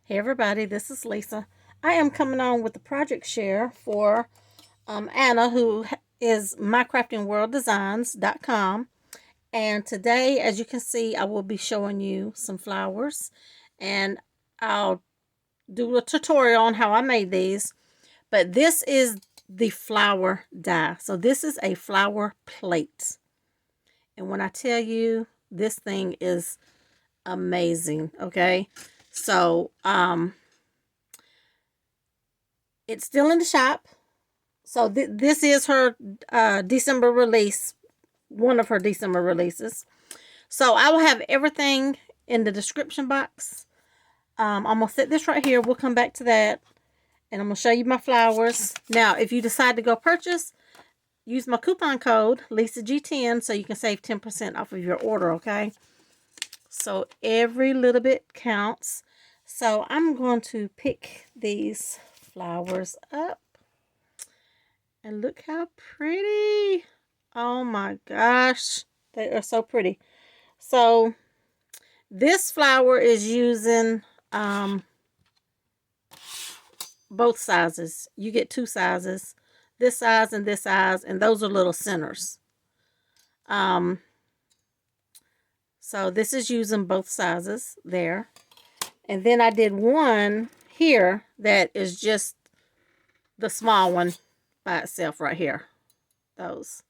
Hey everybody, this is Lisa. I am coming on with the project share for Anna, who is mycraftingworlddesigns.com. And today, as you can see, I will be showing you some flowers, and I'll do a tutorial on how I made these. But this is the flower die. So this is a flower plate. And when I tell you, this thing is amazing, okay? So, it's still in the shop. So this is her December release, one of her December releases. So I will have everything in the description box. I'm going to set this right here. We'll come back to that. And I'm going to show you my flowers. Now, if you decide to go purchase, use my coupon code, LisaG10, so you can save 10% off of your order, okay? So every little bit counts. So I'm going to pick these flowers up. And look how pretty. Oh my gosh. They are so pretty. So this flower is using both sizes. You get two sizes. This size and this size. And those are little centers. So this is using both sizes there. And then I did one here that is just the small one by itself right here. Those.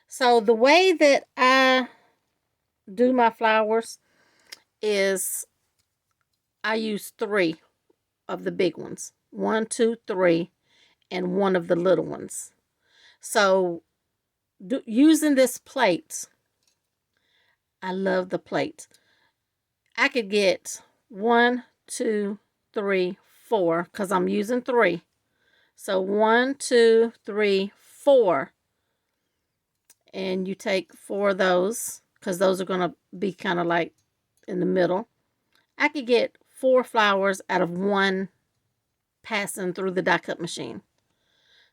So the way that I do my flowers is I use 3 of the big ones. 1, 2, 3, and 1 of the little ones. So using this plate, I love the plate. I could get 1, 2, 3, 4 because I'm using 3. So 1, 2, 3, 4. And you take 4 of those because those are going to be kind of like in the middle. I could get 4 flowers out of 1 passing through the die cut machine.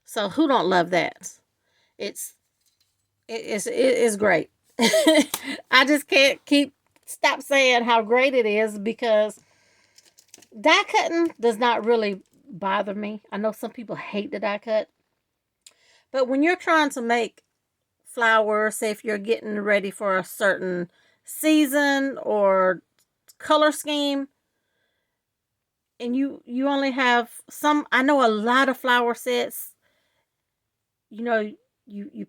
So who don't love that? It is great. I just can't stop saying how great it is because die cutting does not really bother me. I know some people hate the die cut. But when you're trying to make flowers, say if you're getting ready for a certain season or color scheme, and you only have some, I know a lot of flower sets, you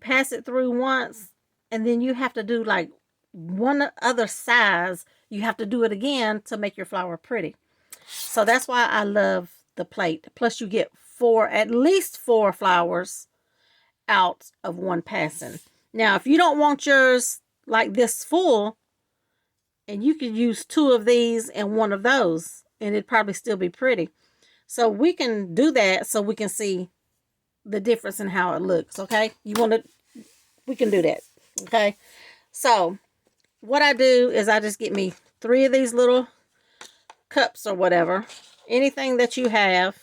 pass it through once and then you have to do like one other size. You have to do it again to make your flower pretty. So that's why I love the plate. Plus you get at least 4 flowers out of 1 passing. Now, if you don't want yours like this full, and you could use 2 of these and 1 of those, and it'd probably still be pretty. So we can do that so we can see the difference in how it looks, okay? We can do that, okay? So what I do is I just get me 3 of these little cups or whatever, anything that you have.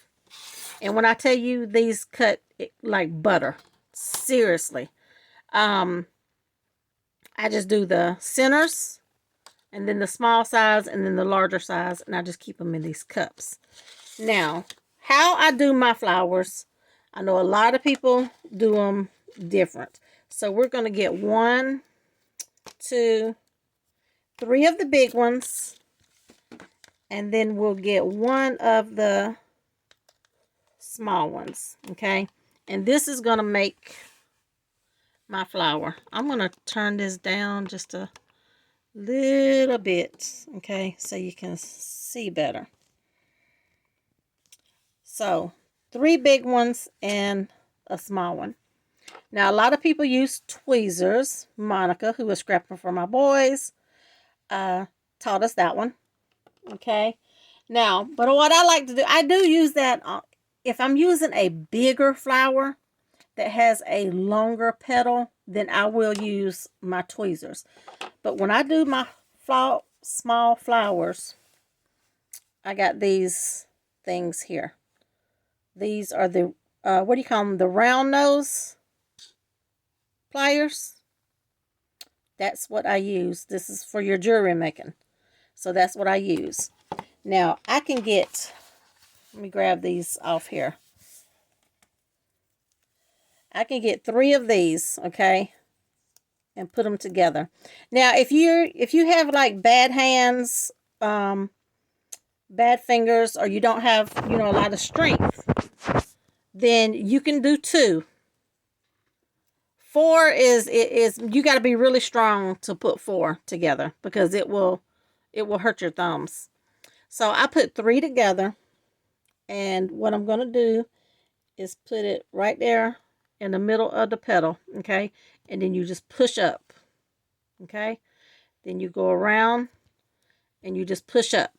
And when I tell you these cut like butter, seriously, I just do the centers and then the small size and then the larger size, and I just keep them in these cups. Now, how I do my flowers, I know a lot of people do them different. So we're going to get 1, 2, 3 of the big ones, and then we'll get 1 of the small ones, okay? And this is going to make my flower. I'm going to turn this down just a little bit, okay, so you can see better. So 3 big ones and a small one. Now a lot of people use tweezers. Monica, who was scrapping for my boys, taught us that one, okay? Now, but what I like to do, I do use that if I'm using a bigger flower that has a longer petal, then I will use my tweezers. But when I do my small flowers, I got these things here. These are the, what do you call them? The round nose pliers. That's what I use. This is for your jewelry making. So that's what I use. Now, I can get, let me grab these off here. I can get 3 of these, okay, and put them together. Now, if you have like bad hands, bad fingers, or you don't have, you know, a lot of strength, then you can do 2. 4 is you got to be really strong to put 4 together, because it will hurt your thumbs. So I put 3 together, and what I'm going to do is put it right there in the middle of the petal, okay? And then you just push up, okay? Then you go around and you just push up.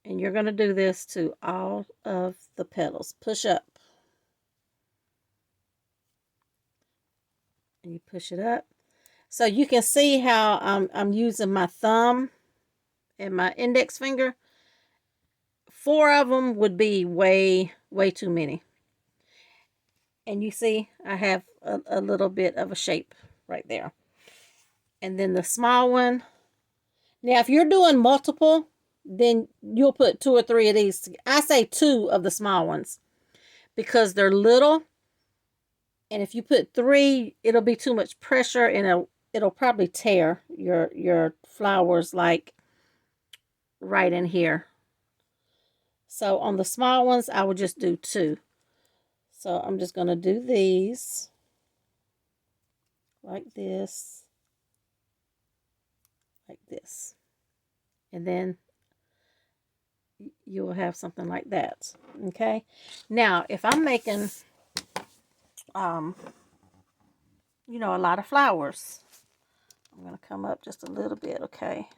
And you're going to do this to all of the petals. Push up. And you push it up. So you can see how I'm using my thumb and my index finger. 4 of them would be way too many. And you see I have a little bit of a shape right there. And then the small one. Now, if you're doing multiple, then you'll put 2 or 3 of these. I say 2 of the small ones because they're little. And if you put 3, it'll be too much pressure, and it'll probably tear your flowers like right in here. So on the small ones, I would just do 2. So I'm just going to do these like this, like this. And then you will have something like that. Okay. Now, if I'm making, you know, a lot of flowers, I'm going to come up just a little bit. Okay.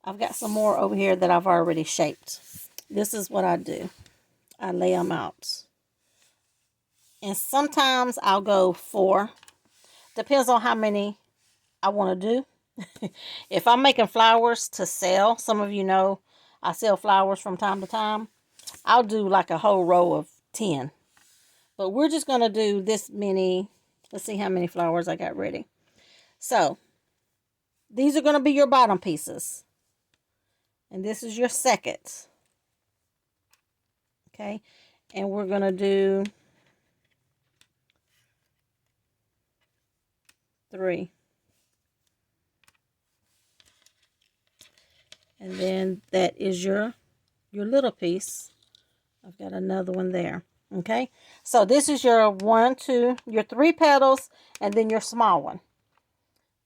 I've got some more over here that I've already shaped. This is what I do. I lay them out. And sometimes I'll go 4. Depends on how many I want to do. If I'm making flowers to sell, some of you know I sell flowers from time to time, I'll do like a whole row of 10. But we're just going to do this many. Let's see how many flowers I got ready. So, these are going to be your bottom pieces. And this is your second. Okay. And we're going to do 3. And then that is your little piece. I've got another one there. Okay. So this is your 1, 2, your 3 petals, and then your small one.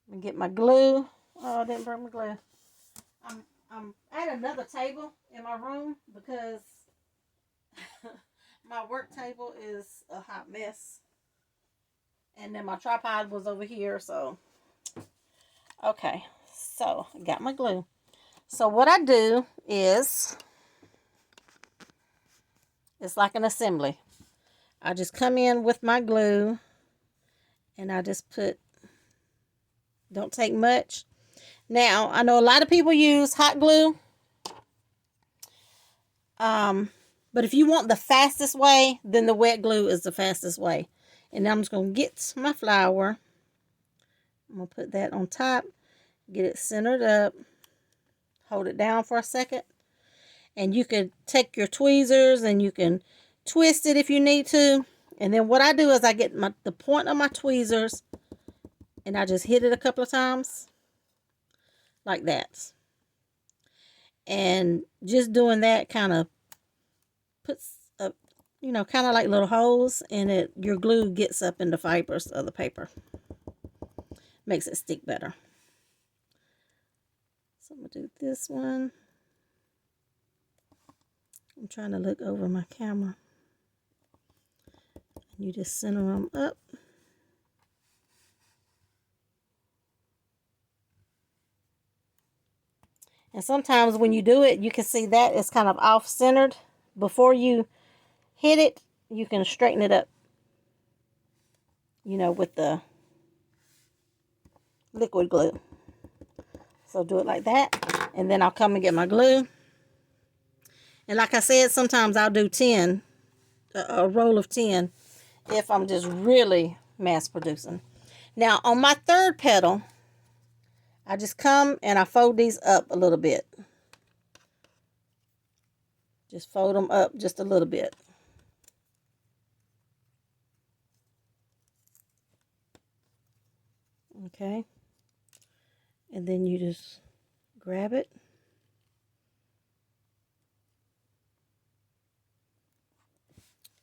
Let me get my glue. Oh, I didn't bring my glue. I'm at another table in my room because my work table is a hot mess. And then my tripod was over here, so okay. So I got my glue. So what I do is, it's like an assembly. I just come in with my glue and I just put, don't take much. Now, I know a lot of people use hot glue. But if you want the fastest way, then the wet glue is the fastest way. And I'm just going to get my flower. I'm going to put that on top. Get it centered up. Hold it down for a second. And you can take your tweezers and you can twist it if you need to. And then what I do is I get the point of my tweezers and I just hit it a couple of times. Like that. And just doing that kind of puts up, you know, kind of like little holes in it. Your glue gets up in the fibers of the paper. Makes it stick better. So I'm going to do this one. I'm trying to look over my camera. And you just center them up. And sometimes when you do it, you can see that it's kind of off-centered. Before you hit it, you can straighten it up, you know, with the liquid glue. So do it like that. And then I'll come and get my glue. And like I said, sometimes I'll do 10, a roll of 10, if I'm just really mass producing. Now, on my third petal, I just come and I fold these up a little bit. Just fold them up just a little bit. Okay. And then you just grab it.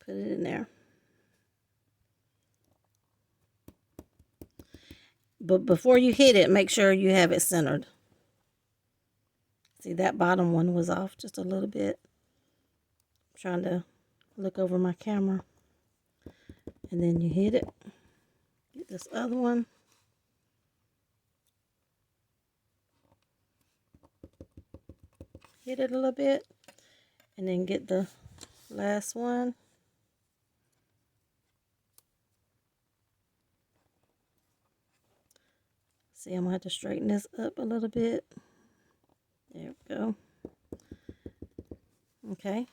Put it in there. But before you hit it, make sure you have it centered. See, that bottom one was off just a little bit. I'm trying to look over my camera. And then you hit it. Get this other one. Hit it a little bit. And then get the last one. See, I'm going to have to straighten this up a little bit. There we go. Okay.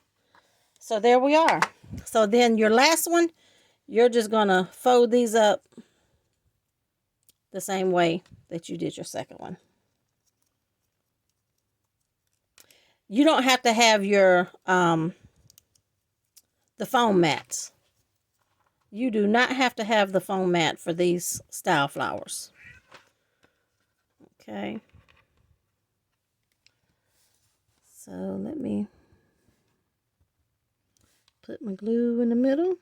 So there we are. So then your last one, you're just going to fold these up the same way that you did your second one. You don't have to have your the foam mats. You do not have to have the foam mat for these style flowers. Okay. So let me put my glue in the middle.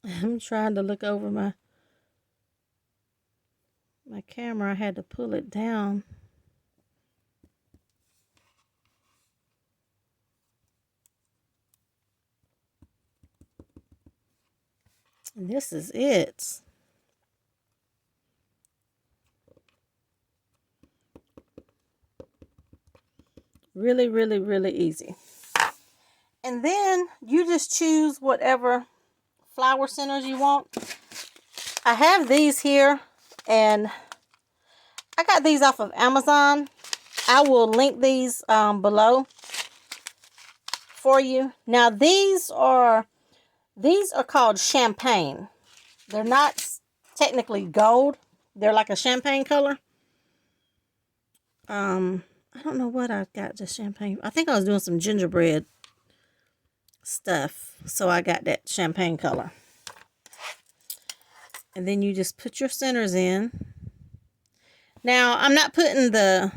I'm trying to look over my camera. I had to pull it down. And this is it. Really, really, really easy. And then you just choose whatever flower centers you want. I have these here, and I got these off of Amazon. I will link these below for you. Now these are called champagne. They're not technically gold. They're like a champagne color. I don't know what I got the champagne. I think I was doing some gingerbread stuff, so I got that champagne color. And then you just put your centers in. Now, I'm not putting the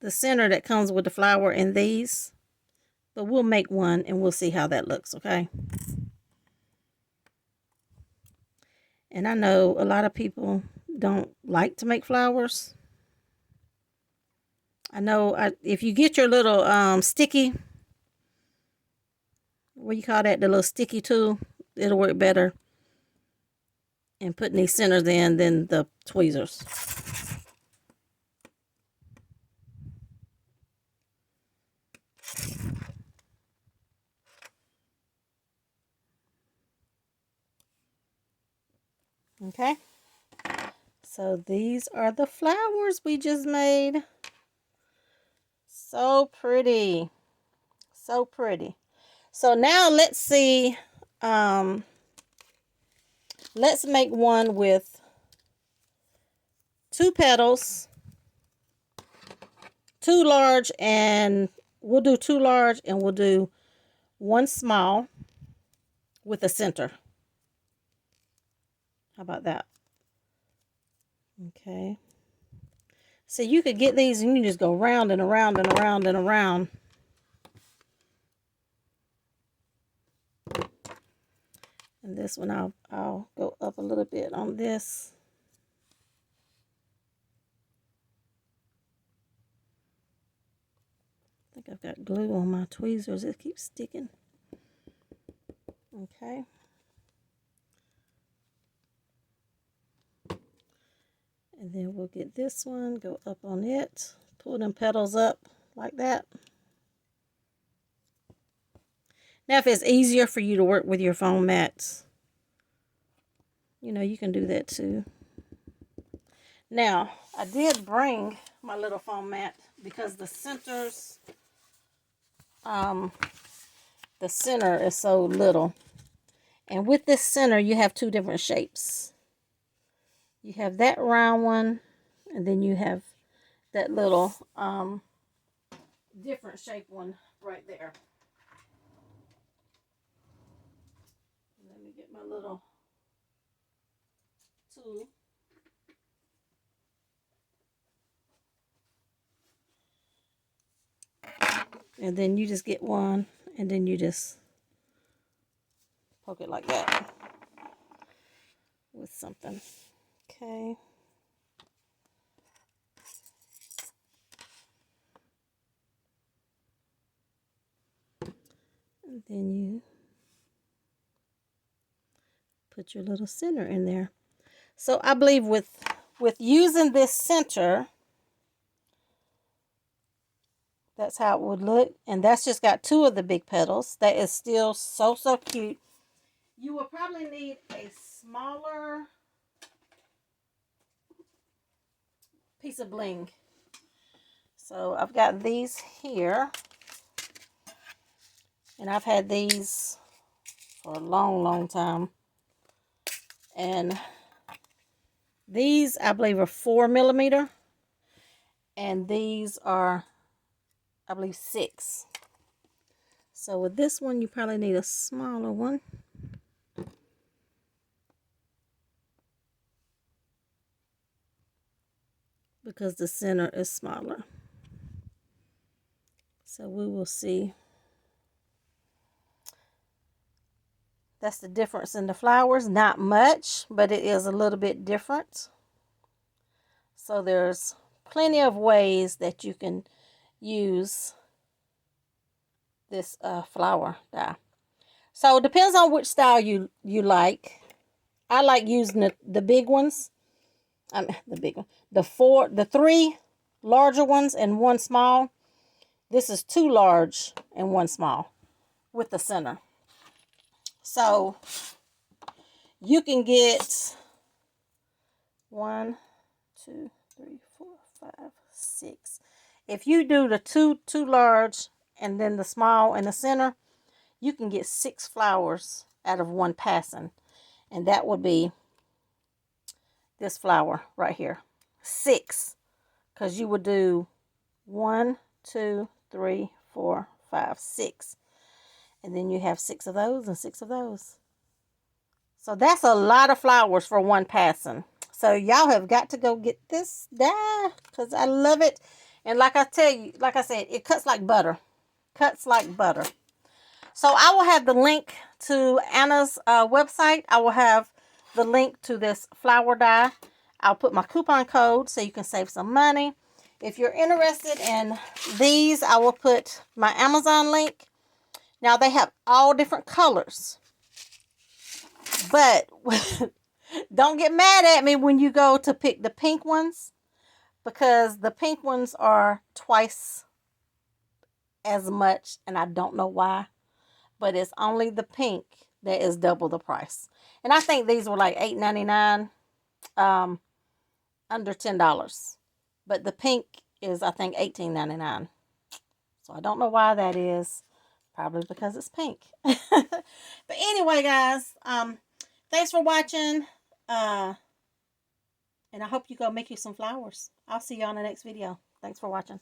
center that comes with the flower in these, but we'll make one and we'll see how that looks, okay? And I know a lot of people don't like to make flowers. I know if you get your little sticky, what do you call that? The little sticky tool, it'll work better in putting these centers in than the tweezers. Okay. So these are the flowers we just made. So pretty. So pretty. So now let's see. Let's make one with 2 petals, 2 large, and we'll do 2 large and we'll do 1 small with a center. How about that? Okay. So you could get these and you just go round and around and around and around. And this one I'll go up a little bit on this. I think I've got glue on my tweezers. It keeps sticking. Okay. And then we'll get this one, go up on it, pull them petals up like that. Now, if it's easier for you to work with your foam mats, you know, you can do that too. Now, I did bring my little foam mat because the center is so little. And with this center, you have two different shapes. You have that round one, and then you have that little different shape one right there. Let me get my little tool. And then you just get one, and then you just poke it like that with something. Okay. And then you put your little center in there. So I believe with using this center, that's how it would look. And that's just got two of the big petals. That is still so, so cute. You will probably need a smaller piece of bling. So I've got these here. And I've had these for a long, long time. And these, I believe, are 4mm. And these are, I believe, 6. So with this one, you probably need a smaller one. Because the center is smaller. So we will see. That's the difference in the flowers. Not much, but it is a little bit different. So there's plenty of ways that you can use this flower die. So it depends on which style you like. I like using the big ones. The big one. The 3 larger ones and 1 small. This is 2 large and 1 small with the center. So you can get 1, 2, 3, 4, 5, 6. If you do the two large and then the small in the center, you can get 6 flowers out of 1 passing. And that would be this flower right here. 6. Because you would do 1, 2, 3, 4, 5, 6. And then you have 6 of those and 6 of those. So that's a lot of flowers for 1 passing. So y'all have got to go get this die because I love it. And like I said, it cuts like butter. Cuts like butter. So I will have the link to Anna's website. I will have the link to this flower die. I'll put my coupon code so you can save some money. If you're interested in these, I will put my Amazon link. Now they have all different colors. But don't get mad at me when you go to pick the pink ones, because the pink ones are twice as much, and I don't know why, but it's only the pink that is double the price. And I think these were like $8.99, under $10. But the pink is, I think, $18.99. So I don't know why that is. Probably because it's pink. But anyway, guys, thanks for watching. And I hope you go make you some flowers. I'll see you on the next video. Thanks for watching.